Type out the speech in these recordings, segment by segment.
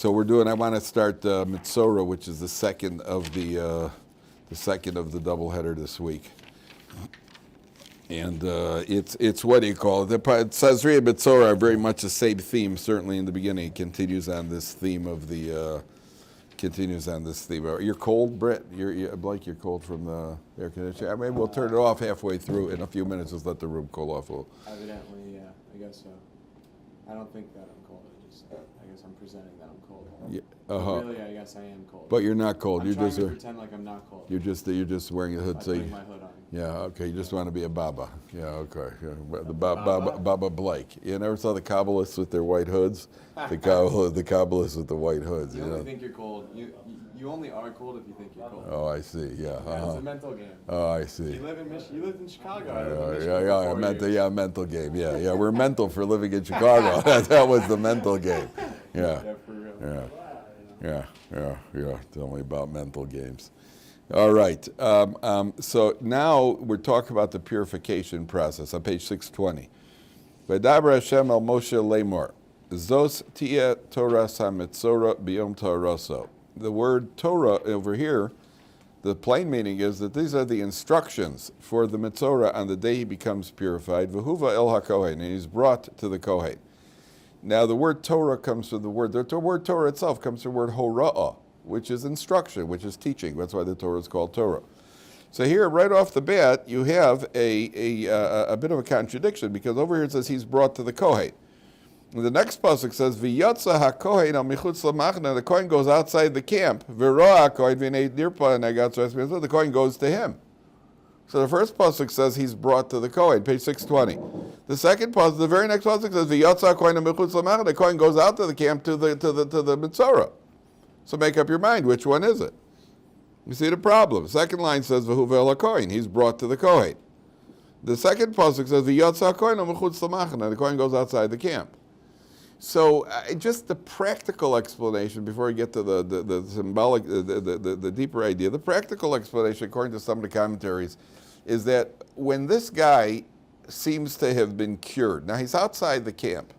So I want to start Metzora, which is the second of the doubleheader this week. And it's what do you call it? It says here Metzora are very much the same theme. Certainly in the beginning, it continues on this theme of the. You're cold, Brett? Blake, you're cold from the air conditioning. Maybe we'll turn it off halfway through in a few minutes. Just let the room cool off a little. Evidently, yeah. I guess so. I don't think that I'm cold. I guess I'm presenting that I'm cold. Yeah, Really, I guess I am cold. But you're not cold. I'm trying to pretend like I'm not cold. You're just wearing a hood. By putting my hood on. Yeah, okay. You just want to be a Baba. Yeah, okay. Yeah. The Baba Blake. You never saw the Kabbalists with their white hoods? The Kabbalists with the white hoods. You only think you're cold. You only are cold if you think you're cold. Oh, I see. Yeah. It's a mental game. Oh, I see. You lived in Chicago. Mental game. Yeah. We're mental for living in Chicago. That was the mental game. Yeah. Yeah, for real. Yeah. Tell me about mental games. All right. So now we're talking about the purification process on page 620. V'daber Hashem el Moshe lemor, zos tia Torah sa-metzora b'yom ta'araso. The word Torah over here, the plain meaning is that these are the instructions for the Metzora on the day he becomes purified. V'huva el ha-kohen, and he's brought to the Kohen. Now the word Torah comes from the word Torah itself comes from the word hora'ah, which is instruction, which is teaching. That's why the Torah is called Torah. So here, right off the bat, you have a bit of a contradiction, because over here it says he's brought to the Kohen. And the next pasuk says, "V'yatza haKohen al michutz lamachna." The Kohen goes outside the camp. V'roa haKohen v'nei nirpa nagatz. The Kohen goes to him. So the first pasuk says he's brought to the Kohen, page 620. The second pasuk, the very next pasuk says, "V'yatza haKohen al michutz lamachna." The Kohen goes out to the camp to the Metzora. So make up your mind, which one is it? You see the problem. The second line says, "V'huvel haKohen." He's brought to the Kohen. The second pasuk says, "V'yatza haKohen al michutz lamachna." The Kohen goes outside the camp. So just the practical explanation before we get to the symbolic, the deeper idea. The practical explanation, according to some of the commentaries, is that when this guy seems to have been cured, now he's outside the camp,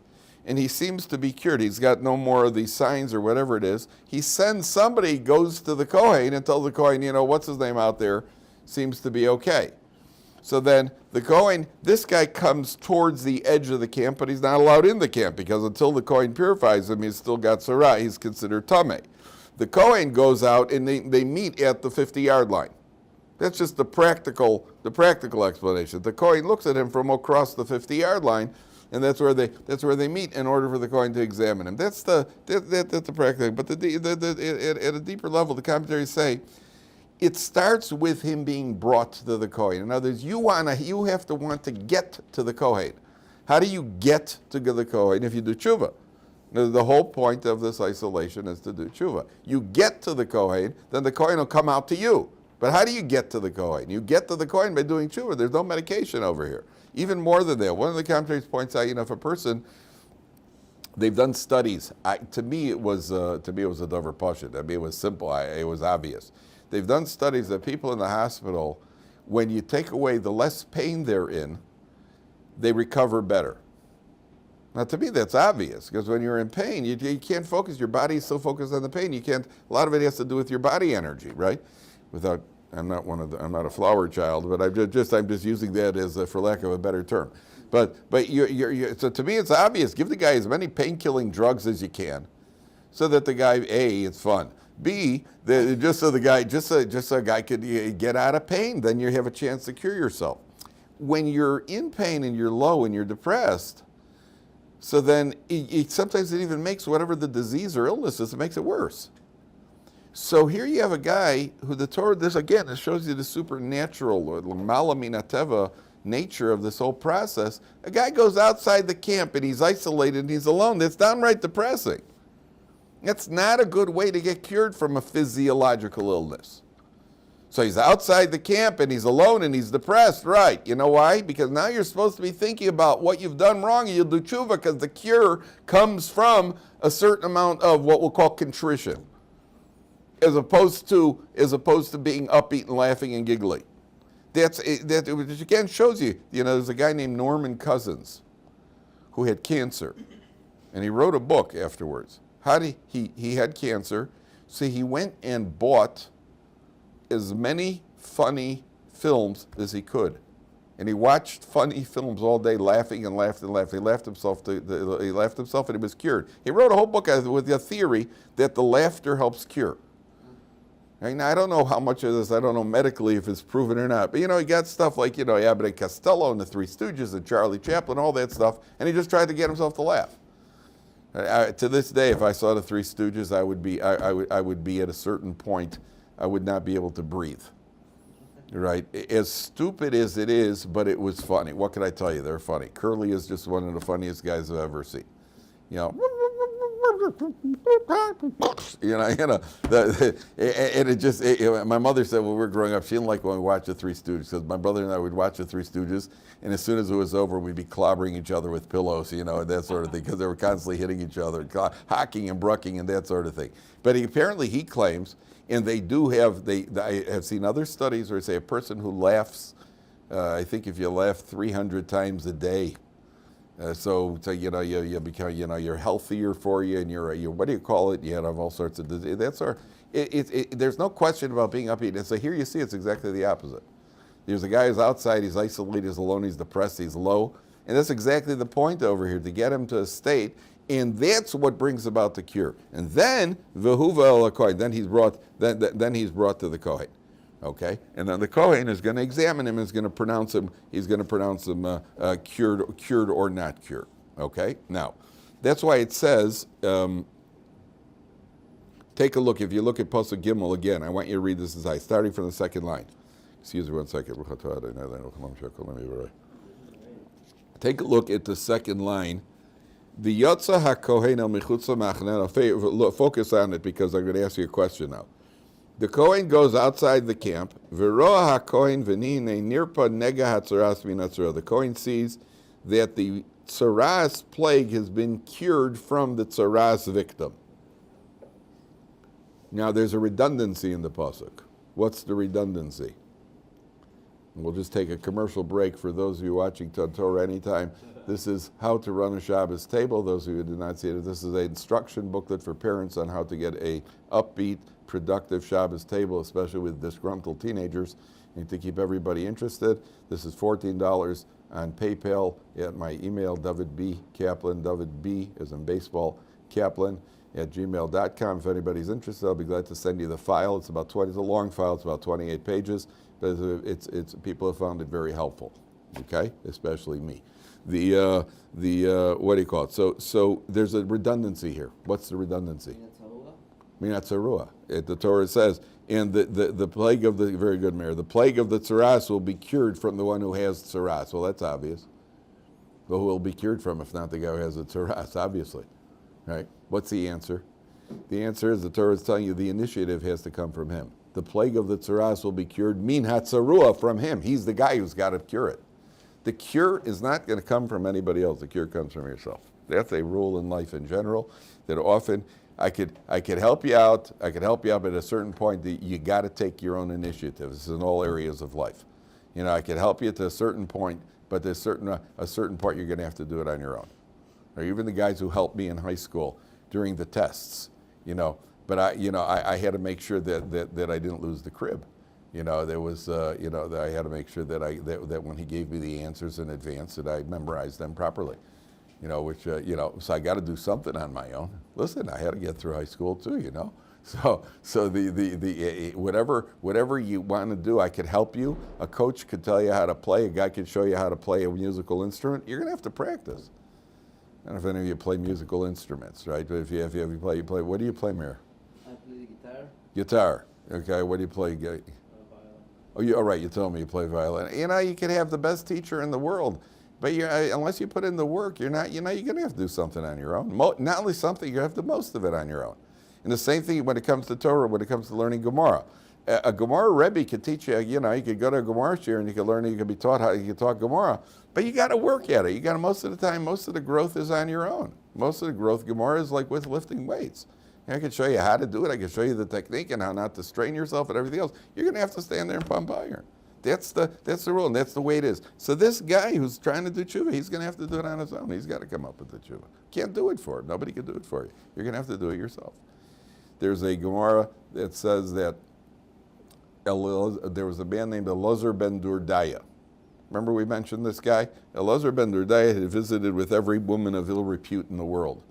and he seems to be cured. He's got no more of these signs or whatever it is. He sends somebody, goes to the Kohen and tells the Kohen, what's his name out there, seems to be okay. So then the Kohen, this guy comes towards the edge of the camp, but he's not allowed in the camp, because until the Kohen purifies him, he's still got Sarah. He's considered Tameh. The Kohen goes out and they meet at the 50-yard line. That's just the practical explanation. The Kohen looks at him from across the 50-yard line, and that's where they meet in order for the Kohen to examine him. That's the practical. But at a deeper level, the commentaries say it starts with him being brought to the Kohen. In other words, you have to want to get to the Kohen. How do you get to the Kohen if you do tshuva? The whole point of this isolation is to do tshuva. You get to the Kohen, then the Kohen will come out to you. But how do you get to the Kohen? You get to the Kohen by doing tshuva. There's no medication over here. Even more than that, one of the commentaries points out, if a person, they've done studies. To me, it was a davar pashut. It was simple. It was obvious. They've done studies that people in the hospital, when you take away the less pain they're in, they recover better. Now, to me, that's obvious, because when you're in pain, you can't focus. Your body's so focused on the pain, you can't. A lot of it has to do with your body energy, right? I'm not a flower child, but I'm just using that as for lack of a better term. But so to me, it's obvious. Give the guy as many pain-killing drugs as you can, so that the guy, A, it's fun. B, just so a guy could get out of pain, then you have a chance to cure yourself. When you're in pain and you're low and you're depressed, so then sometimes it even makes whatever the disease or illness is, it makes it worse. So here you have a guy who the Torah, this shows you the supernatural, malaminateva nature of this whole process. A guy goes outside the camp and he's isolated and he's alone. That's downright depressing. That's not a good way to get cured from a physiological illness. So he's outside the camp and he's alone and he's depressed, right? You know why? Because now you're supposed to be thinking about what you've done wrong and you'll do tshuva, because the cure comes from a certain amount of what we'll call contrition, as opposed to being upbeat and laughing and giggling. That which again shows you, there's a guy named Norman Cousins who had cancer, and he wrote a book afterwards. How did he had cancer, so he went and bought as many funny films as he could. And he watched funny films all day, laughing and laughed and laughed. He laughed himself and he was cured. He wrote a whole book with a theory that the laughter helps cure. Right? Now, I don't know how much of this, I don't know medically if it's proven or not. But, he got stuff like, Abbott and Costello and the Three Stooges and Charlie Chaplin, all that stuff. And he just tried to get himself to laugh. To this day, if I saw the Three Stooges, I would be at a certain point, I would not be able to breathe. Right? As stupid as it is, but it was funny. What can I tell you? They're funny. Curly is just one of the funniest guys I've ever seen. And it just, my mother said when we were growing up, she didn't like when we watched the Three Stooges, because my brother and I would watch the Three Stooges, and as soon as it was over, we'd be clobbering each other with pillows, and that sort of thing, because they were constantly hitting each other, hocking and brucking and that sort of thing. But apparently he claims, and they do have, I have seen other studies where they say a person who laughs, I think if you laugh 300 times a day, so you become, you're healthier for you, and you're what do you call it? You have all sorts of disease. There's no question about being upbeat. And so here you see it's exactly the opposite. There's a guy who's outside, he's isolated, he's alone, he's depressed, he's low. And that's exactly the point over here, to get him to a state, and that's what brings about the cure. And then, Vehuva el Kohen, then he's brought to the Kohen. Okay? And then the Kohen is going to examine him and is going to pronounce him, cured or not cured. Okay? Now, that's why it says, take a look, if you look at Pasuk Gimel again, I want you to read this as starting from the second line. Excuse me 1 second. Take a look at the second line. The Yotza HaKohen El Mechutza Machne. Focus on it, because I'm going to ask you a question now. The Kohen goes outside the camp. V'roa HaKohen v'nine nirpa nega hatzaras minatzora. The Kohen sees that the tzaras plague has been cured from the tzaras victim. Now there's a redundancy in the pasuk. What's the redundancy? We'll just take a commercial break for those of you watching Torah anytime. This is how to run a Shabbos table. Those of you who did not see it, this is an instruction booklet for parents on how to get a upbeat, productive Shabbos table, especially with disgruntled teenagers, and to keep everybody interested. This is $14 on PayPal at my email, Dovid B. Kaplan, Dovid B. as in baseball, Kaplan @gmail.com. If anybody's interested, I'll be glad to send you the file. It's a long file. It's about 28 pages, but it's people have found it very helpful. Okay, especially me. What do you call it? So there's a redundancy here. What's the redundancy? Minatzarua. The Torah says, and the plague of the, very good, Mayor, the plague of the tzaras will be cured from the one who has tzaras. Well, that's obvious. Well, who will be cured from if not the guy who has the tzaras, obviously. Right? What's the answer? The answer is the Torah is telling you the initiative has to come from him. The plague of the tzaras will be cured, min hatzarua, from him. He's the guy who's got to cure it. The cure is not going to come from anybody else. The cure comes from yourself. That's a rule in life in general, that often I could help you out. I could help you out, but at a certain point, you got to take your own initiative. This is in all areas of life. I could help you to a certain point, but there's a certain point you're going to have to do it on your own. Or even the guys who helped me in high school during the tests, but I had to make sure that I didn't lose the crib. There was, that I had to make sure that when he gave me the answers in advance, that I memorized them properly. So I got to do something on my own. Listen, I had to get through high school too, So the whatever you want to do, I could help you. A coach could tell you how to play. A guy could show you how to play a musical instrument. You're going to have to practice. I don't know if any of you play musical instruments, right? But if you play, what do you play, Mir? I play the guitar. Guitar. Okay. What do you play? Violin. Oh, all right. You told me you play violin. You could have the best teacher in the world, but unless you put in the work, you're going to have to do something on your own. Not only something, you have to do most of it on your own. And the same thing when it comes to Torah, when it comes to learning Gemara. A Gemara Rebbe could teach you, you could go to a Gemara shir and you could learn, you could be taught how you could talk Gemara, but you got to work at it. Most of the time, most of the growth is on your own. Most of the growth, Gemara is like with lifting weights. I can show you how to do it. I can show you the technique and how not to strain yourself and everything else. You're going to have to stand there and pump iron. That's the rule, and that's the way it is. So this guy who's trying to do tshuva, he's going to have to do it on his own. He's got to come up with the tshuva. Can't do it for him. Nobody can do it for you. You're going to have to do it yourself. There's a Gemara that says that there was a man named Elazar ben Durdaya. Remember we mentioned this guy? Elazar ben Durdaya had visited with every woman of ill repute in the world.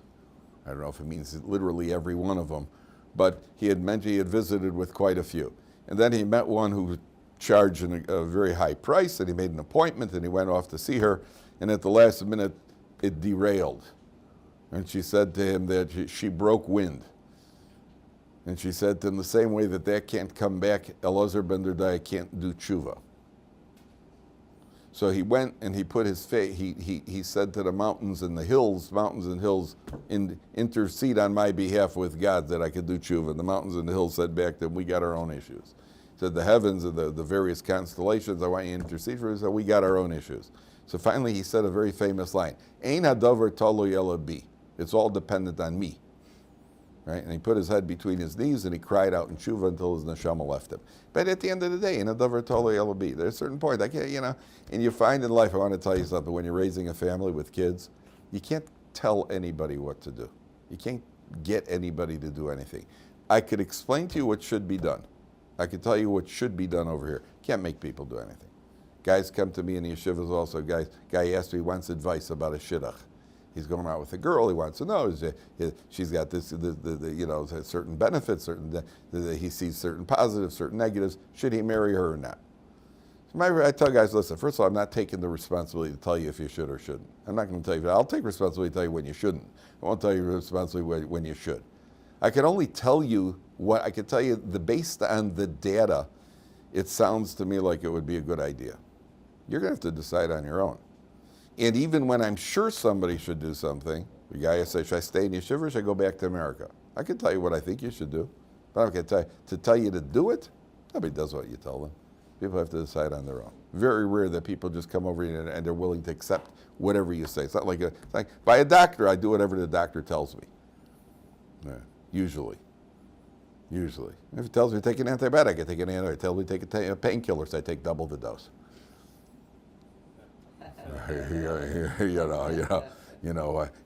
I don't know if it means literally every one of them, but he had mentioned he had visited with quite a few. And then he met one who charged a very high price, and he made an appointment, and he went off to see her, and at the last minute, it derailed. And she said to him that she broke wind. And she said to him, the same way that can't come back, Elazar ben Durdaya can't do tshuva. So he went and he put his faith, he said to the mountains and hills, intercede on my behalf with God that I could do tshuva. And the mountains and the hills said back to him, we got our own issues. He said, the heavens and the various constellations, I want you to intercede for us, so we got our own issues. So finally he said a very famous line, Ein hadavar taloy ela bi. It's all dependent on me. Right? And he put his head between his knees and he cried out in tshuva until his neshama left him. But at the end of the day, in a davar tolei ela bi, there's a certain point. And you find in life, I want to tell you something, when you're raising a family with kids, you can't tell anybody what to do. You can't get anybody to do anything. I could explain to you what should be done. I could tell you what should be done over here. Can't make people do anything. Guys come to me in the yeshivas also. Guy asked me once advice about a shidduch. He's going out with a girl. He wants to know she's got this, certain benefits. He sees certain positives, certain negatives. Should he marry her or not? So I tell guys, listen. First of all, I'm not taking the responsibility to tell you if you should or shouldn't. I'm not going to tell you. I'll take responsibility to tell you when you shouldn't. I won't tell you responsibility when you should. I can only tell you what I can tell you. Based on the data, it sounds to me like it would be a good idea. You're going to have to decide on your own. And even when I'm sure somebody should do something, the guy will say, should I stay in yeshiva or should I go back to America? I can tell you what I think you should do. But I'm going to tell you to do it, nobody does what you tell them. People have to decide on their own. Very rare that people just come over and they're willing to accept whatever you say. It's not like, by a doctor, I do whatever the doctor tells me. Yeah, usually. If it tells me to take an antibiotic, I take an antibiotic. It tells me to take a painkiller, so I take double the dose. You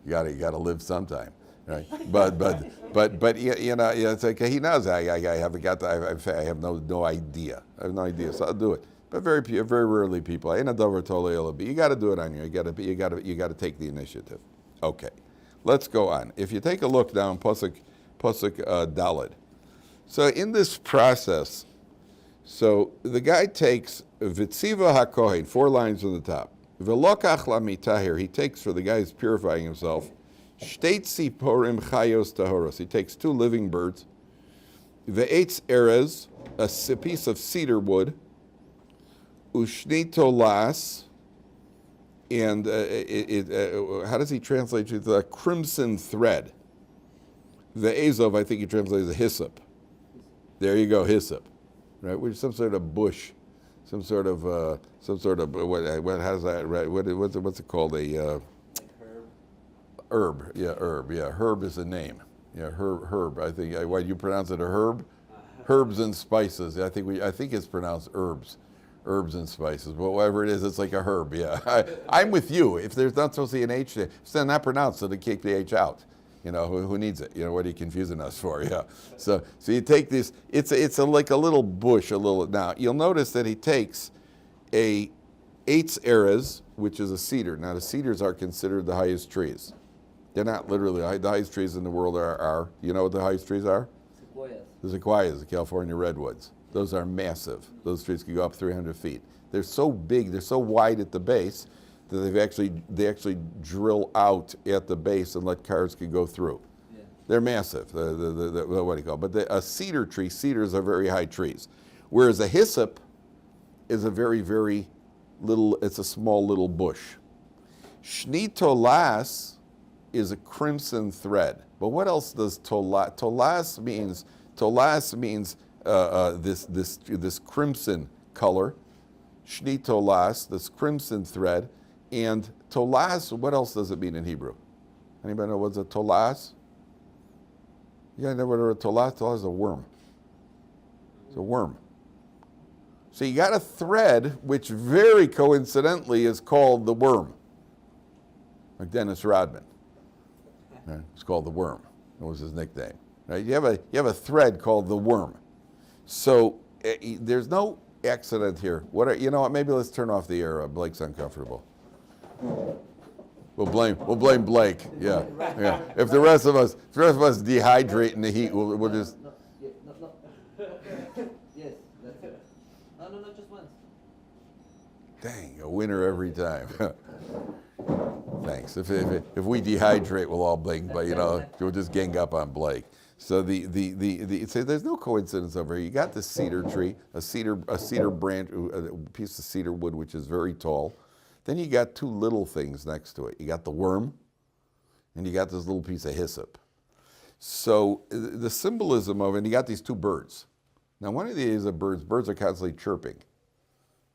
got to live sometime, right? But it's like he knows I have no idea. I have no idea, so I'll do it. But very rarely people. Ain't a davar tolei ela bi. You got to do it on you. You got to take the initiative. Okay, let's go on. If you take a look down, pasuk daled. So in this process, so the guy takes vitziva hakohen, 4 lines on the top. V'lokach lamitahir, he takes, for the guy who's purifying himself, shteit tziporim chayos tahoros, he takes 2 living birds, ve'etz erez, a piece of cedar wood, ushni tolas, and how does he translate it? The crimson thread. Ve'ezov, I think he translates as hyssop. There you go, hyssop, right? Which is some sort of bush. Some sort of what? How's that? Right? What's it called? A herb. Herb. Yeah, herb is a name. Yeah, herb. I think. Why you pronounce it a herb? Herbs and spices. I think it's pronounced herbs and spices. But whatever it is, it's like a herb. Yeah, I'm with you. If there's not supposed to be an H there, it's not pronounced, so they kick the H out. Who needs it? What are you confusing us for? Yeah. So you take this. It's like a little bush, Now you'll notice that he takes a eitz erez, which is a cedar. Now the cedars are considered the highest trees. They're not literally the highest trees in the world are. You know what the highest trees are? Sequoias. The sequoias, the California redwoods. Those are massive. Those trees can go up 300 feet. They're so big. They're so wide at the base that they actually drill out at the base and let cars can go through. Yeah. They're massive. What do you call it? But a cedar tree, cedars are very high trees, whereas a hyssop is a very, very little. It's a small little bush. Shni tolas is a crimson thread. But what else does tolas? Tolas means this crimson color. Shni tolas, this crimson thread. And tolas, what else does it mean in Hebrew? Anybody know what's a tolas? You guys never heard of tolas? Tolas is a worm. It's a worm. So you got a thread, which very coincidentally is called the worm. Like Dennis Rodman. Right? It's called the worm. That was his nickname. Right? You have a thread called the worm. So there's no accident here. You know what? Maybe let's turn off the air. Blake's uncomfortable. We'll blame Blake. Yeah. If the rest of us dehydrate in the heat, we'll just. No. Yes, that's it. No, just once. Dang, a winner every time. Thanks. If we dehydrate, we'll all blink, but we'll just gang up on Blake. So there's no coincidence over here. You got the cedar tree, a cedar branch, a piece of cedar wood which is very tall. Then you got two little things next to it. You got the worm, and you got this little piece of hyssop. So the symbolism of it, and you got these two birds. Now one of these birds are constantly chirping.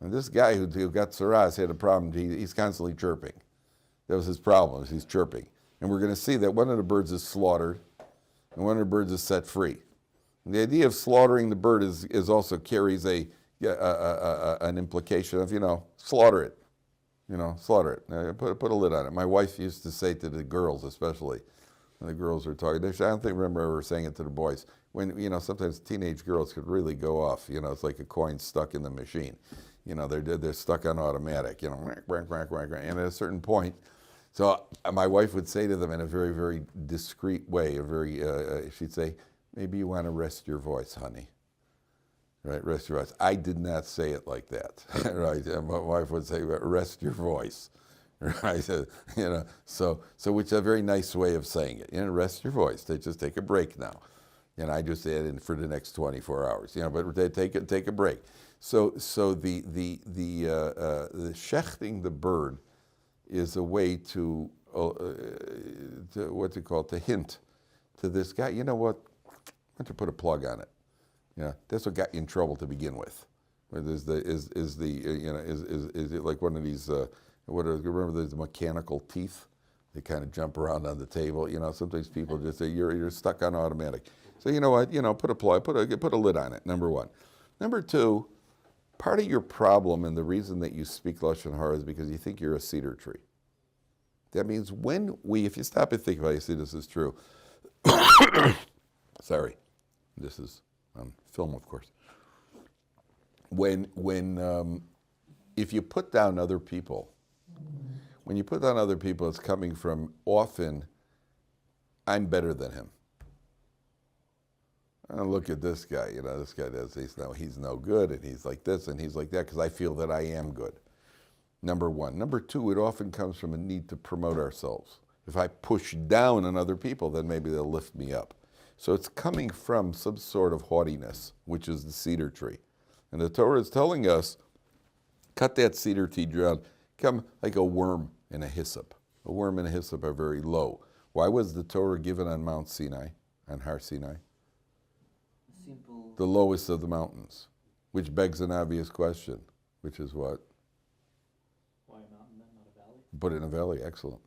And this guy who got Saras had a problem. He's constantly chirping. That was his problem, he's chirping. And we're going to see that one of the birds is slaughtered, and one of the birds is set free. And the idea of slaughtering the bird is also carries an implication of, slaughter it. Slaughter it. Put a lid on it. My wife used to say to the girls, especially when the girls were talking. I don't remember ever saying it to the boys. When sometimes teenage girls could really go off. It's like a coin stuck in the machine. They're stuck on automatic. And at a certain point, so my wife would say to them in a very, very discreet way, she'd say, maybe you want to rest your voice, honey. Right, rest your voice. I did not say it like that. Right, and my wife would say, rest your voice. Right, so which is a very nice way of saying it. Rest your voice. They just take a break now. And I just add in for the next 24 hours. But they take a break. So the shechting the bird is a way to hint to this guy. You know what? I want to put a plug on it. That's what got you in trouble to begin with. Is it like one of these? Remember the mechanical teeth? They kind of jump around on the table. Sometimes people just say you're stuck on automatic. So you know what? Put a lid on it. Number one. Number two. Part of your problem and the reason that you speak Lashon Hara is because you think you're a cedar tree. That means if you stop and think about it, you see this is true. Sorry, this is on film, of course. If you put down other people, it's coming from often, I'm better than him. Look at this guy, this guy he's no good, and he's like this, and he's like that, because I feel that I am good. Number one. Number two, it often comes from a need to promote ourselves. If I push down on other people, then maybe they'll lift me up. So it's coming from some sort of haughtiness, which is the cedar tree. And the Torah is telling us, cut that cedar tree down, come like a worm and a hyssop. A worm and a hyssop are very low. Why was the Torah given on Mount Sinai, on Har Sinai? Simple. The lowest of the mountains, which begs an obvious question, which is what? Why a mountain then, not a valley? Put it in a valley, excellent.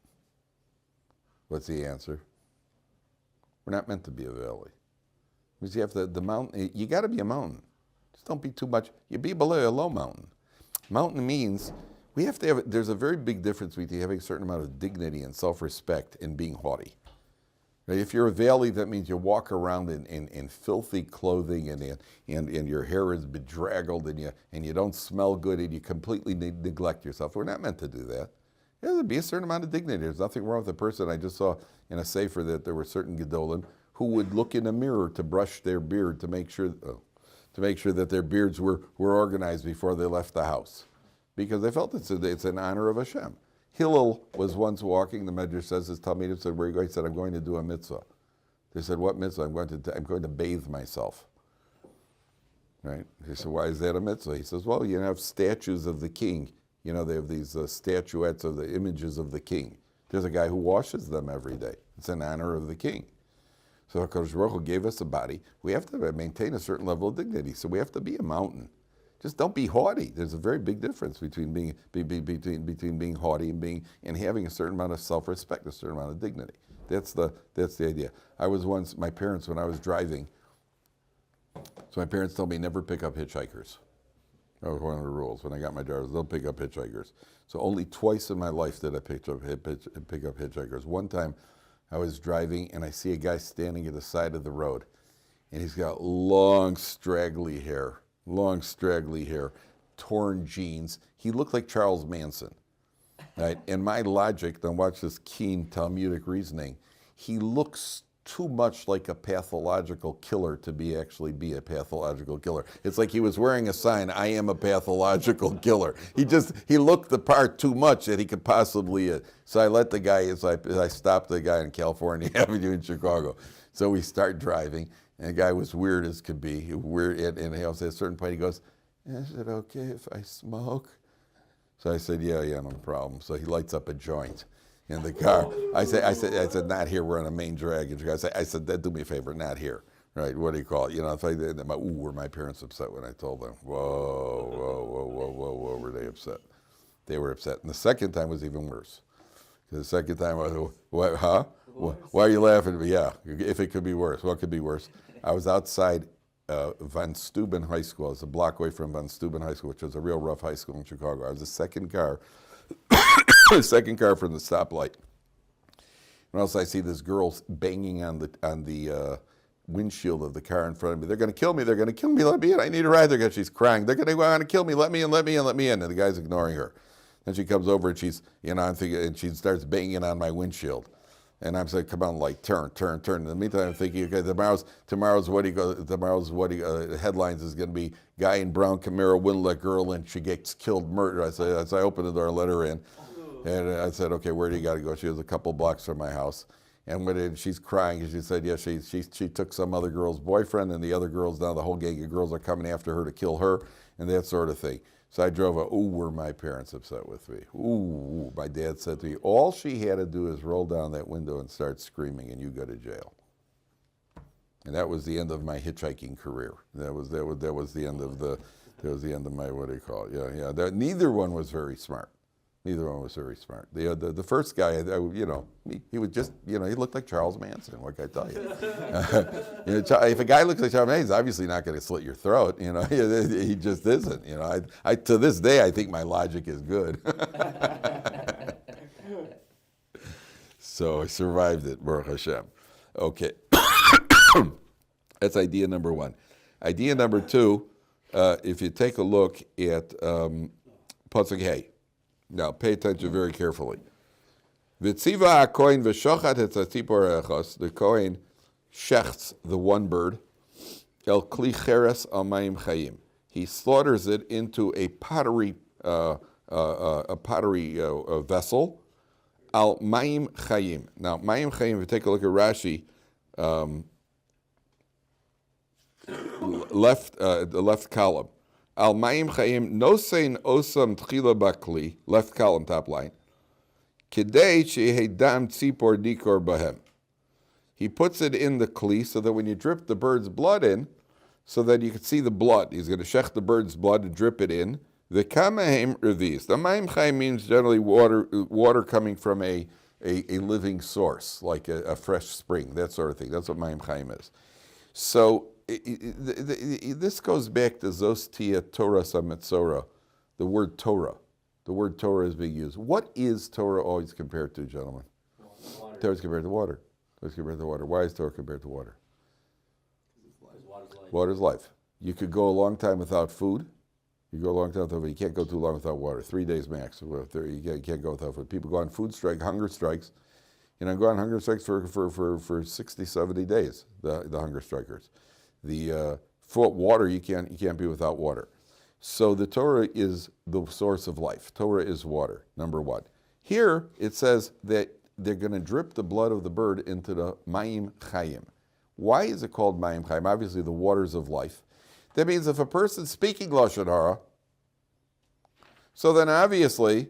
What's the answer? We're not meant to be a valley. Because you have the mountain, you got to be a mountain. Just don't be too much, you be below a low mountain. Mountain means, we have to have, there's a very big difference between having a certain amount of dignity and self-respect and being haughty. Right? If you're a valley, that means you walk around in filthy clothing and your hair is bedraggled and you don't smell good and you completely neglect yourself. We're not meant to do that. There would be a certain amount of dignity. There's nothing wrong with the person. I just saw in a sefer that there were certain gedolim who would look in a mirror to brush their beard to make sure that their beards were organized before they left the house, because they felt it's an honor of Hashem. Hillel was once walking, the Medrash says, his Talmidim said, where are you going? He said, I'm going to do a mitzvah. They said, what mitzvah? I'm going to bathe myself. Right? He said, why is that a mitzvah? He says, well, you have statues of the king. They have these statuettes of the images of the king. There's a guy who washes them every day. It's in honor of the king. So HaKadosh Baruch Hu gave us a body. We have to maintain a certain level of dignity. So we have to be a mountain. Just don't be haughty. There's a very big difference between being haughty and having a certain amount of self-respect, a certain amount of dignity. That's the idea. I was once, my parents, when I was driving, so my parents told me never pick up hitchhikers. That was one of the rules. When I got my driver's, don't pick up hitchhikers. So only twice in my life did I pick up hitchhikers. One time I was driving and I see a guy standing at the side of the road. And he's got long, straggly hair, torn jeans. He looked like Charles Manson. Right? And my logic, now watch this keen Talmudic reasoning, he looks too much like a pathological killer to actually be a pathological killer. It's like he was wearing a sign, I am a pathological killer. He looked the part too much that he could possibly, so I let the guy, I stopped the guy in California Avenue in Chicago. So we start driving, and the guy was weird as could be, and at a certain point he goes, is it okay if I smoke? So I said, yeah, no problem. So he lights up a joint in the car. I said, not here. We're on a main drag. I said, do me a favor, not here. Right? What do you call it? It's like, were my parents upset when I told them? Whoa, were they upset? They were upset. And the second time was even worse. Because the second time I was, what, huh? Why are you laughing at me? Yeah, if it could be worse. What could be worse? I was outside Van Steuben High School. I was a block away from Van Steuben High School, which was a real rough high school in Chicago. I was the second car from the stoplight. And also I see this girl banging on the windshield of the car in front of me. They're going to kill me. Let me in. I need a ride. She's crying. They're going to kill me. Let me in. And the guy's ignoring her. Then she comes over and I'm thinking, and she starts banging on my windshield. And I'm saying, come on, light, turn. In the meantime, I'm thinking, okay, tomorrow's headlines is going to be guy in brown Camaro wouldn't let girl in, she gets killed, murdered. So I opened the door, let her in. And I said, okay, where do you got to go? She was a couple blocks from my house. And she's crying, and she said, yeah, she took some other girl's boyfriend, and the other girls, now the whole gang of girls are coming after her to kill her, and that sort of thing. So I drove were my parents upset with me? My dad said to me, all she had to do is roll down that window and start screaming, and you go to jail. And that was the end of my hitchhiking career. That was the end of my, what do you call it? Yeah. Neither one was very smart. The first guy, he was just, he looked like Charles Manson. What can I tell you? If a guy looks like Charles Manson, he's obviously not going to slit your throat. He just isn't. I to this day, I think my logic is good. So I survived it, Baruch Hashem. Okay, that's idea number one. Idea number two, if you take a look at Pasuk Hey. Now, pay attention very carefully. V'tziva ha'kohen v'shochat et tzipor echos. The kohen shechts the one bird. El kli cheres al mayim chayim. He slaughters it into a pottery vessel. Al mayim chayim. Now, mayim chayim. If you take a look at Rashi, the left column. Al mayim chayim nosein osam tchila bakli, left column, top line. Kidei shehedam tzipor dikor bahem. He puts it in the kli so that when you drip the bird's blood in, so that you can see the blood. He's going to shech the bird's blood and drip it in. The kamahem revis. The mayim chayim means generally water coming from a living source, like a fresh spring, that sort of thing. That's what mayim chayim is. So this goes back to Zostia Torah sa Metzora, the word Torah. The word Torah is being used. What is Torah always compared to, gentlemen? Water. Torah is compared to water. Why is Torah compared to water? Water's life. Water is life. You could go a long time without food. You can't go too long without water. 3 days max. You can't go without food. People go on hunger strikes. Go on hunger strikes for 60, 70 days, the hunger strikers. For water, you can't be without water. So the Torah is the source of life. Torah is water, number one. Here it says that they're going to drip the blood of the bird into the mayim chayim. Why is it called mayim chayim? Obviously, the waters of life. That means if a person's speaking lashon hara, so then obviously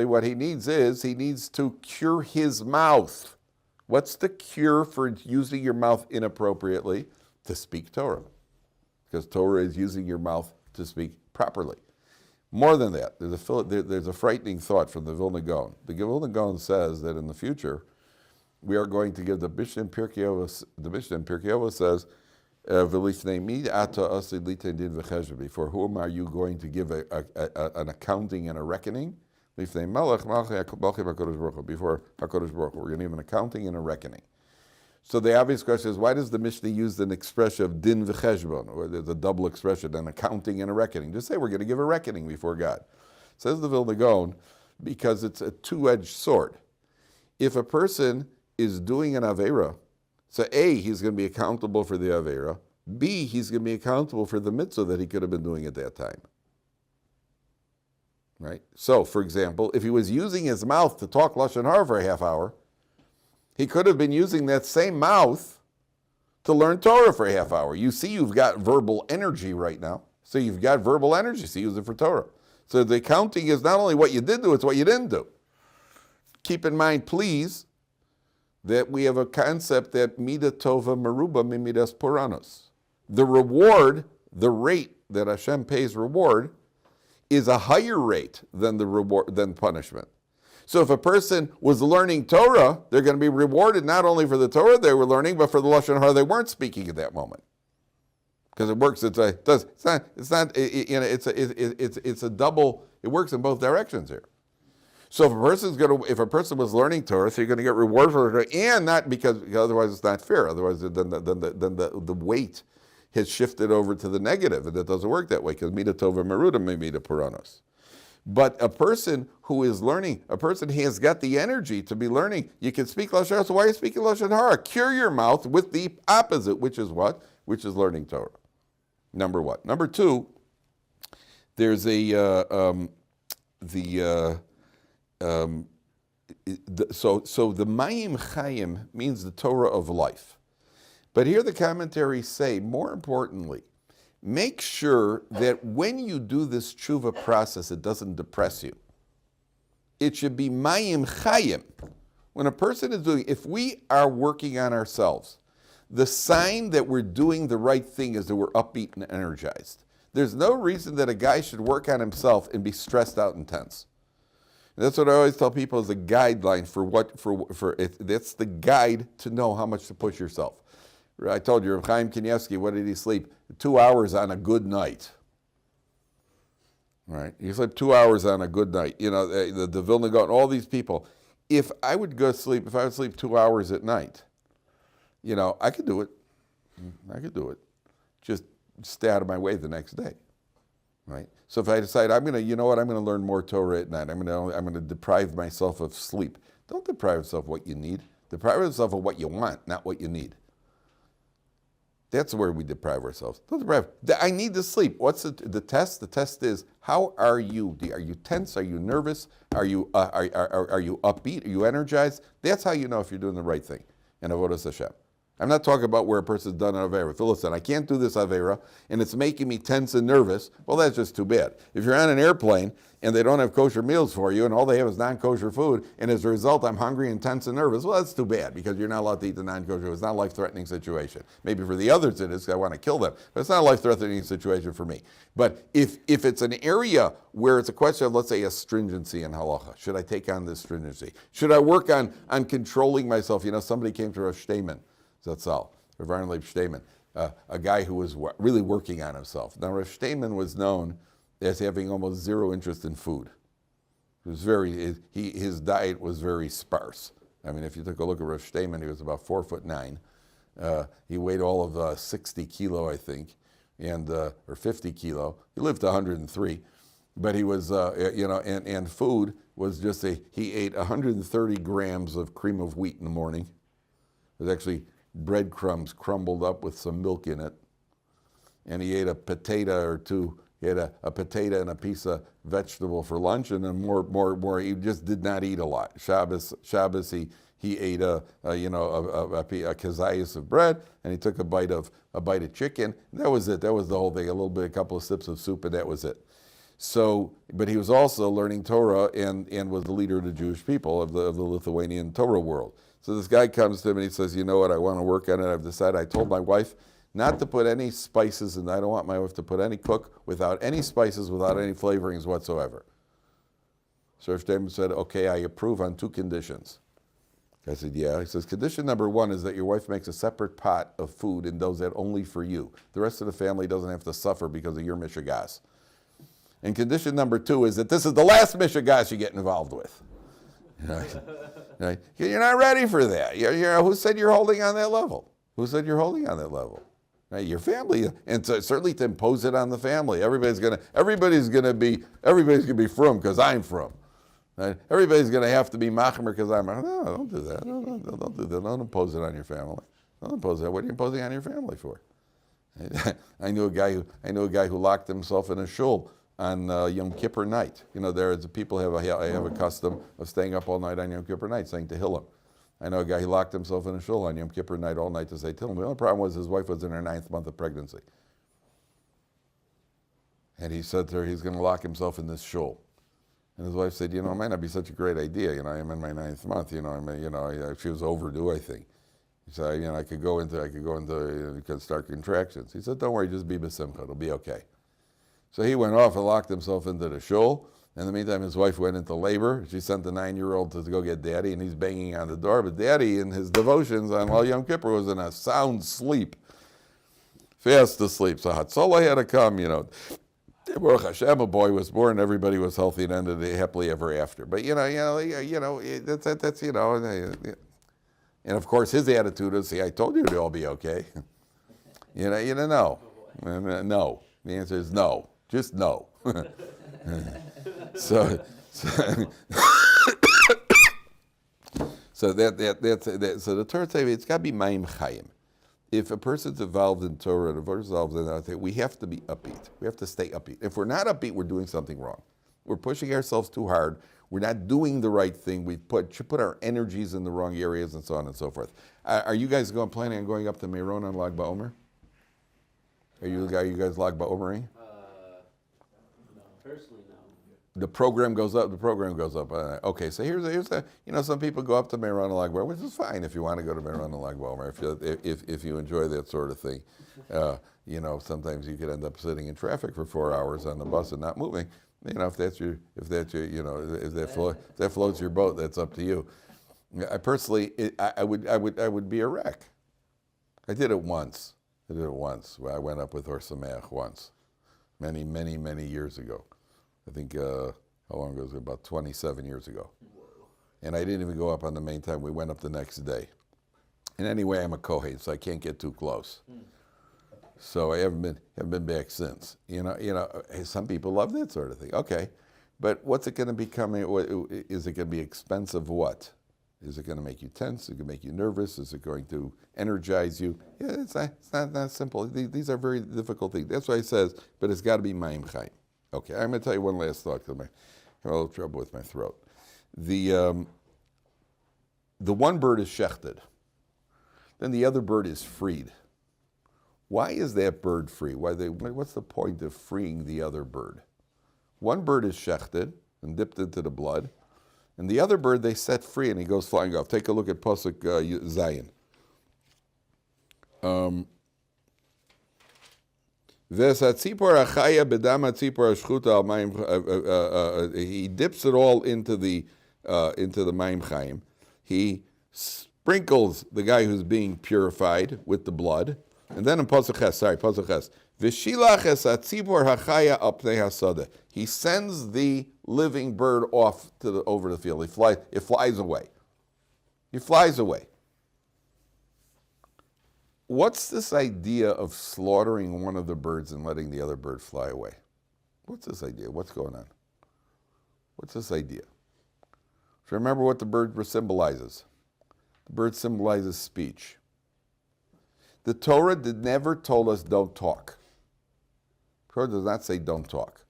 what he needs to cure his mouth. What's the cure for using your mouth inappropriately? To speak Torah. Because Torah is using your mouth to speak properly. More than that, there's a frightening thought from the Vilna Gaon. The Vilna Gaon says that in the future, we are going to give the Mishnah in Pirkei Avos says, Before whom are you going to give an accounting and a reckoning? Before HaKadosh Baruch Hu. We're going to give an accounting and a reckoning. So the obvious question is, why does the Mishnah use an expression of din v'cheshbon, or there's a double expression, an accounting and a reckoning? Just say we're going to give a reckoning before God. Says the Vilna Gaon, because it's a two-edged sword. If a person is doing an Aveira, so A, he's going to be accountable for the Aveira. B, he's going to be accountable for the mitzvah that he could have been doing at that time. Right? So, for example, if he was using his mouth to talk Lashon Hara for a half hour, he could have been using that same mouth to learn Torah for a half hour. You see, you've got verbal energy right now. So you've got verbal energy, so use it for Torah. So the accounting is not only what you did do, it's what you didn't do. Keep in mind, please, that we have a concept that Mida Tova Meruba Mimidas Puranos. The reward, the rate that Hashem pays reward, is a higher rate than the reward than punishment. So if a person was learning Torah, they're going to be rewarded not only for the Torah they were learning, but for the Lashon Hara they weren't speaking at that moment. Because it works. It's a double. It works in both directions here. So if a person was learning Torah, so you're going to get reward for it, and not because otherwise it's not fair. Otherwise, then the weight has shifted over to the negative, and it doesn't work that way because Mida Tova Meruda may Mida Puranos. But a person who is learning, a person who has got the energy to be learning, you can speak Lashon Hara, so why are you speaking Lashon Hara? Cure your mouth with the opposite, which is what? Which is learning Torah. Number one. Number two, there's so the Mayim Chayim means the Torah of life. But here the commentaries say, more importantly, make sure that when you do this tshuva process, it doesn't depress you. It should be Mayim Chayim. When a person is doing, if we are working on ourselves, the sign that we're doing the right thing is that we're upbeat and energized. There's no reason that a guy should work on himself and be stressed out and tense. And that's what I always tell people is a guideline that's the guide to know how much to push yourself. I told you, Reb Chaim Kanievsky, what did he sleep? 2 hours on a good night. Right? He slept 2 hours on a good night. You know, the Vilna Gaon, all these people. If I would sleep 2 hours at night, you know, I could do it. Just stay out of my way the next day. Right? So if I decide I'm going to learn more Torah at night. I'm going to deprive myself of sleep. Don't deprive yourself of what you need. Deprive yourself of what you want, not what you need. That's where we deprive ourselves. Don't deprive. I need to sleep. What's the test? The test is, how are you? Are you tense? Are you nervous? Are you upbeat? Are you energized? That's how you know if you're doing the right thing. And avodas Hashem. I'm not talking about where a person's done an Aveira. If you listen, I can't do this Aveira, and it's making me tense and nervous, well, that's just too bad. If you're on an airplane, and they don't have kosher meals for you, and all they have is non-kosher food, and as a result, I'm hungry and tense and nervous, well, that's too bad, because you're not allowed to eat the non-kosher food. It's not a life-threatening situation. Maybe for the others it is, I want to kill them, but it's not a life-threatening situation for me. But if it's an area where it's a question of, let's say, a stringency in halacha, should I take on this stringency? Should I work on controlling myself? You know, somebody came to Rosh Shteiman, Zatzal, Rav Aaron Leib Shteiman, a guy who was really working on himself. Now, Rav Shteiman was known as having almost zero interest in food. It was his diet was very sparse. I mean, if you took a look at Rav Shteiman, he was about 4'9". He weighed all of 60 kilo, I think, or 50 kilo. He lived to 103, but he was, and food was just he ate 130 grams of cream of wheat in the morning. It was actually breadcrumbs crumbled up with some milk in it. And he ate a potato or two. He had a potato and a piece of vegetable for lunch, and then more. He just did not eat a lot. Shabbos, he ate a kazayas of bread, and he took a bite of chicken. That was it. That was the whole thing. A couple of sips of soup, and that was it. So, but he was also learning Torah and was the leader of the Jewish people of the Lithuanian Torah world. So this guy comes to him and he says, you know what, I want to work on it. I've decided, I told my wife not to put any spices, and I don't want my wife to cook without any spices, without any flavorings whatsoever. So Rav Shteiman said, okay, I approve on two conditions. I said, yeah. He says, condition number one is that your wife makes a separate pot of food and does that only for you. The rest of the family doesn't have to suffer because of your mishigas. And condition number two is that this is the last mishigas you get involved with. Right? You're not ready for that. Who said you're holding on that level? Who said you're holding on that level? Right? Your family, and so certainly to impose it on the family. Everybody's gonna be frum because I'm frum. Right? Everybody's gonna have to be machmer because I'm. No, don't do that. Don't do that. Don't impose it on your family. Don't impose that. What are you imposing on your family for? I knew a guy who locked himself in a shul on Yom Kippur night. People have a custom of staying up all night on Yom Kippur night, saying Tehillim. I know a guy who locked himself in a shul on Yom Kippur night all night to say Tehillim. The only problem was his wife was in her 9th month of pregnancy. And he said to her, he's going to lock himself in this shul. And his wife said, it might not be such a great idea. I'm in my 9th month. She was overdue, I think. He said, I could start contractions. He said, don't worry, just be b'simcha, it'll be okay. So he went off and locked himself into the shul. In the meantime, his wife went into labor. She sent the 9-year-old to go get daddy, and he's banging on the door. But daddy, in his devotions on Yom Kippur, was in a sound sleep, fast asleep. So Hatzolah had to come, Baruch Hashem, a boy was born, everybody was healthy and ended happily ever after. But that's and of course his attitude is, see, I told you it'd all be okay. No. No. The answer is no. Just no. So the Torah says it's got to be Mayim Chayim. If a person's involved in Torah, if a person's involved in anything, we have to be upbeat. We have to stay upbeat. If we're not upbeat, we're doing something wrong. We're pushing ourselves too hard. We're not doing the right thing. We put our energies in the wrong areas and so on and so forth. Are you guys planning on going up to Meron on Lag BaOmer? Are you guys Lag BaOmering? No, personally, no. The program goes up. Okay, so here's some people go up to Meron and Lag BaOmer, which is fine if you want to go to Meron and Lag BaOmer if you enjoy that sort of thing. Sometimes you could end up sitting in traffic for 4 hours on the bus and not moving. If that floats your boat, that's up to you. I personally, I would be a wreck. I did it once. I went up with Ohr Somayach once, many, many, many years ago. I think, how long ago was it? About 27 years ago. And I didn't even go up on the main time. We went up the next day. And anyway, I'm a Kohen, so I can't get too close. So I haven't been back since. Some people love that sort of thing. Okay, but what's it going to become? Is it going to be expensive? What? Is it going to make you tense? Is it going to make you nervous? Is it going to energize you? Yeah, it's not simple. These are very difficult things. That's why it says, but it's got to be Mayim Chayim. Okay, I'm going to tell you one last thought because I have a little trouble with my throat. The one bird is shechted. Then the other bird is freed. Why is that bird free? What's the point of freeing the other bird? One bird is shechted and dipped into the blood, and the other bird they set free and he goes flying off. Take a look at Pasuk Zayin. He dips it all into the Mayim Chayim. He sprinkles the guy who's being purified with the blood. And then in Pasuk Ches, V'shilach es hatzipor hachaya al pnei hasada. He sends the living bird off over the field. It flies away. He flies away. What's this idea of slaughtering one of the birds and letting the other bird fly away? What's this idea? What's going on? What's this idea? So remember what the bird symbolizes. The bird symbolizes speech. The Torah never told us don't talk. The Torah does not say don't talk.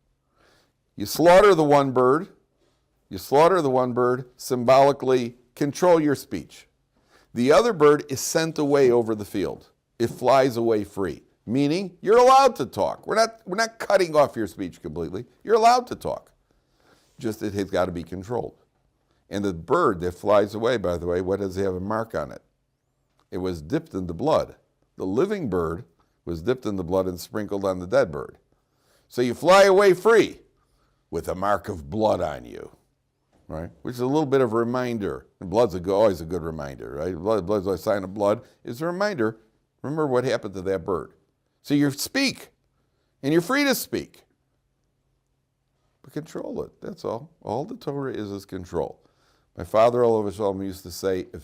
You slaughter the one bird, symbolically control your speech. The other bird is sent away over the field. It flies away free, meaning you're allowed to talk. We're not cutting off your speech completely. You're allowed to talk. Just it has got to be controlled. And the bird that flies away, by the way, what does it have a mark on it? It was dipped in the blood. The living bird was dipped in the blood and sprinkled on the dead bird. So you fly away free with a mark of blood on you. right? Which is a little bit of a reminder. And blood's always a good reminder, right? Blood's a sign of blood. It's a reminder. Remember what happened to that bird. So you speak, and you're free to speak. But control it, that's all. All the Torah is control. My father, Olav Shalom, used to say, if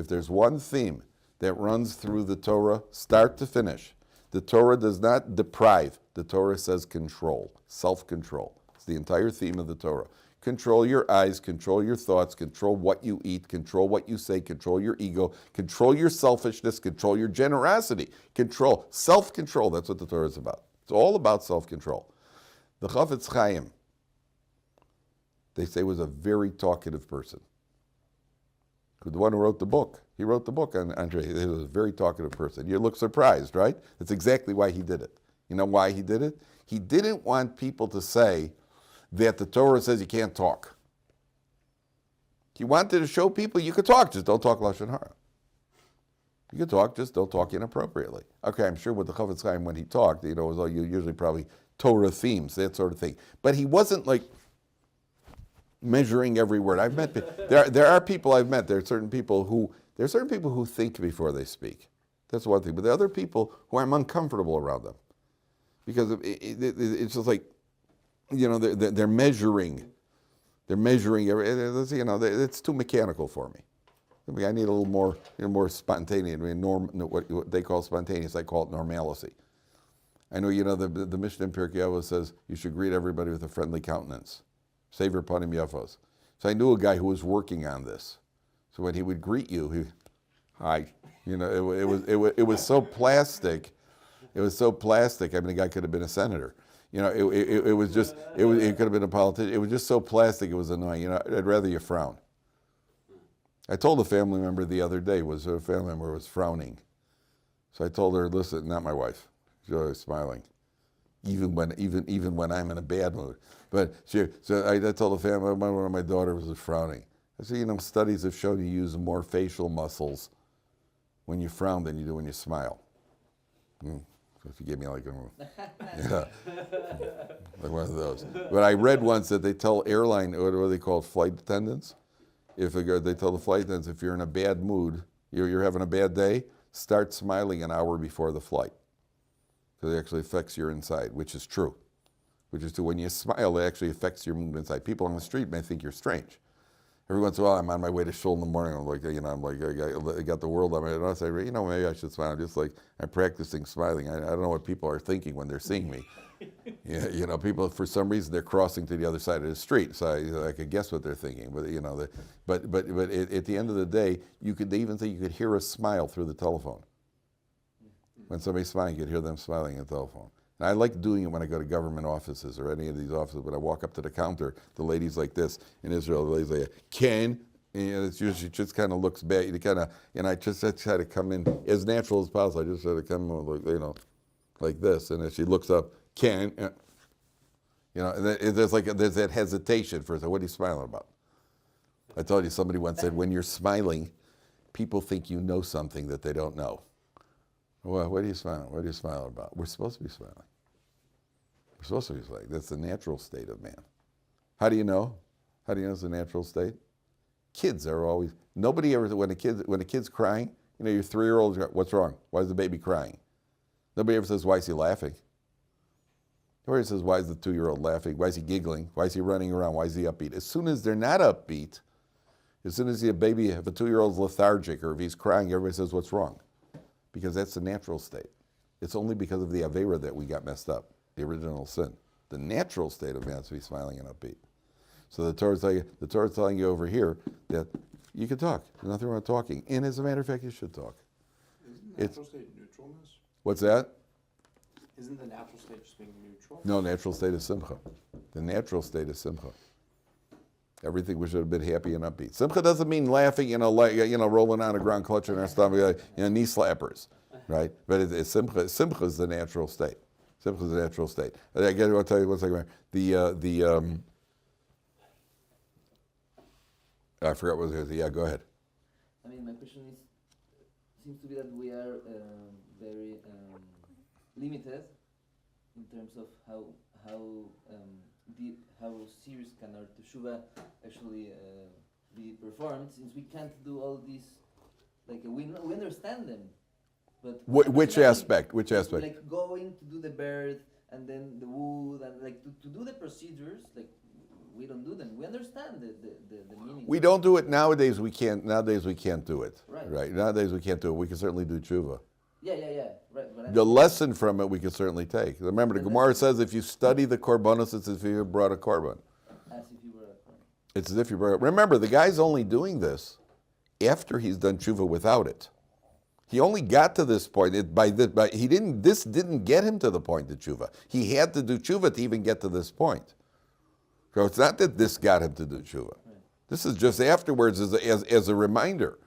there's one theme that runs through the Torah, start to finish, the Torah does not deprive. The Torah says control, self-control. It's the entire theme of the Torah. Control your eyes, control your thoughts, control what you eat, control what you say, control your ego, control your selfishness, control your generosity. Control, self-control, that's what the Torah is about. It's all about self-control. The Chafetz Chaim, they say, was a very talkative person. The one who wrote the book. He wrote the book on Andre. He was a very talkative person. You look surprised, right? That's exactly why he did it. You know why he did it? He didn't want people to say that the Torah says you can't talk. He wanted to show people you could talk, just don't talk Lashon Hara. You could talk, just don't talk inappropriately. Okay, I'm sure with the Chafetz Chaim when he talked, it was all usually probably Torah themes, that sort of thing. But he wasn't like measuring every word. I've met there are people I've met. There are certain people who think before they speak. That's one thing. But there are other people who I'm uncomfortable around them because it's just like, you know, they're measuring. They're measuring. You know, it's too mechanical for me. I need a little more spontaneous. I mean, what they call spontaneous, I call it normalcy. I know, you know, the Mishnah in Pirkei Avos says you should greet everybody with a friendly countenance. Sever panim yafos. So I knew a guy who was working on this. So when he would greet you, hi. You know, it was so plastic. It was so plastic. I mean, the guy could have been a senator. You know, it could have been a politician. It was just so plastic. It was annoying. You know, I'd rather you frown. I told a family member the other day, a family member was frowning. So I told her, listen, not my wife. She was smiling, even when I'm in a bad mood. But so I told the family, one of my daughters was frowning. I said, you know, studies have shown you use more facial muscles when you frown than you do when you smile. So she gave me like like one of those. But I read once that they tell airline, what do they call it, flight attendants? They tell the flight attendants, if you're in a bad mood, you're having a bad day, start smiling an hour before the flight. Because it actually affects your inside, which is true. Which is true. When you smile, it actually affects your mood inside. People on the street may think you're strange. Every once in a while, I'm on my way to shul in the morning. I'm like, you know, I got the world on my head. And I say, you know, maybe I should smile. Just like I'm practicing smiling. I don't know what people are thinking when they're seeing me. Yeah, you know, people for some reason they're crossing to the other side of the street, so I could guess what they're thinking. But you know, but at the end of the day, they even think you could hear a smile through the telephone. When somebody's smiling, you could hear them smiling at the telephone. And I like doing it when I go to government offices or any of these offices. When I walk up to the counter, the lady's like this. In Israel, the lady's like, Ken. And it's usually just kind of looks bad. You kind of, and I just try to come in as natural as possible. I just try to come in, like, you know, like this. And then she looks up, Ken. You know, and there's that hesitation for, what are you smiling about? I told you, somebody once said, when you're smiling, people think you know something that they don't know. Well, what are you smiling? What are you smiling about? We're supposed to be smiling. We're supposed to be smiling. That's the natural state of man. How do you know? How do you know it's the natural state? Kids are always, nobody ever, when a kid's crying, you know, your 3-year-old, what's wrong? Why is the baby crying? Nobody ever says, why is he laughing? Nobody says, why is the 2-year-old laughing? Why is he giggling? Why is he running around? Why is he upbeat? As soon as they're not upbeat, as soon as if a 2-year-old's lethargic or if he's crying, everybody says, what's wrong? Because that's the natural state. It's only because of the Avera that we got messed up, the original sin. The natural state of man is to be smiling and upbeat. So the Torah's telling you over here that you can talk. There's nothing wrong with talking. And as a matter of fact, you should talk. Isn't the natural state neutralness? What's that? Isn't the natural state just being neutral? No, natural state is simcha. The natural state is simcha. Everything we should have been happy and upbeat. Simcha doesn't mean laughing, you know, like, you know, rolling on the ground, clutching our stomach, you know, knee slappers, right? But it's simcha. Simcha is the natural state. Simcha is the natural state. I got to tell you one second. I forgot what it was. Yeah, go ahead. I mean, my question seems to be that we are very limited in terms of deep, how serious can our teshuva actually be performed, since we can't do all these, like we understand them, but Which aspect? Which aspect? like going to do the birth and then the wood and like to do the procedures, like we don't do them. We understand the meaning. We don't do it nowadays. We can't. Nowadays we can't do it. Right. Nowadays we can't do it. We can certainly do tshuva. Yeah. Right. But The lesson from it we can certainly take. Remember, the Gemara says if you study the korbanos, it's as if you brought a korban. as if you were a friend. It's as if you brought. Remember, the guy's only doing this after he's done tshuva without it. He only got to this point This didn't get him to the point of tshuva. He had to do tshuva to even get to this point. So it's not that this got him to do tshuva. This is just afterwards as a reminder.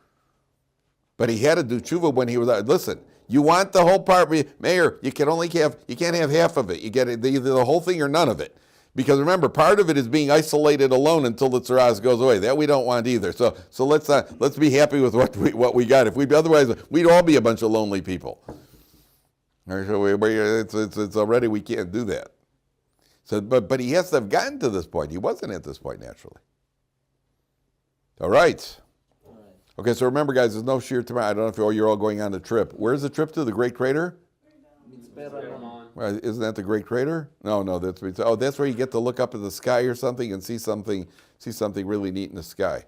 But he had to do tshuva when he was out. Listen, you want the whole part, Mayor, you can't have half of it. You get either the whole thing or none of it. Because remember, part of it is being isolated alone until the tzaraz goes away. That we don't want either. So let's be happy with what we got. Otherwise we'd all be a bunch of lonely people. So it's already, we can't do that. So but he has to have gotten to this point. He wasn't at this point naturally. All right. Okay, so remember, guys, there's no shear tomorrow. I don't know if you're all going on a trip. Where's the trip to? The Great Crater? Well, isn't that the Great Crater? No, that's where you get to look up at the sky or something and see something really neat in the sky.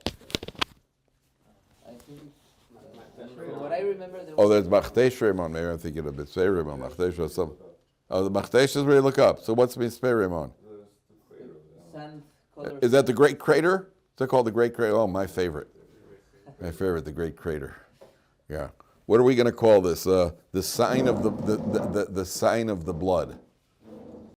I think from what I remember, There's Machtesh Ramon. Maybe I'm thinking of Mitzvah Ramon. Machtesh or something. The Machtesh is where you look up. So what's Mitzvah Ramon? sand color. Is that the Great Crater? Is that called the Great Crater? Oh, my favorite. My favorite, the Great Crater. Yeah. What are we going to call this? The sign of the sign of the blood.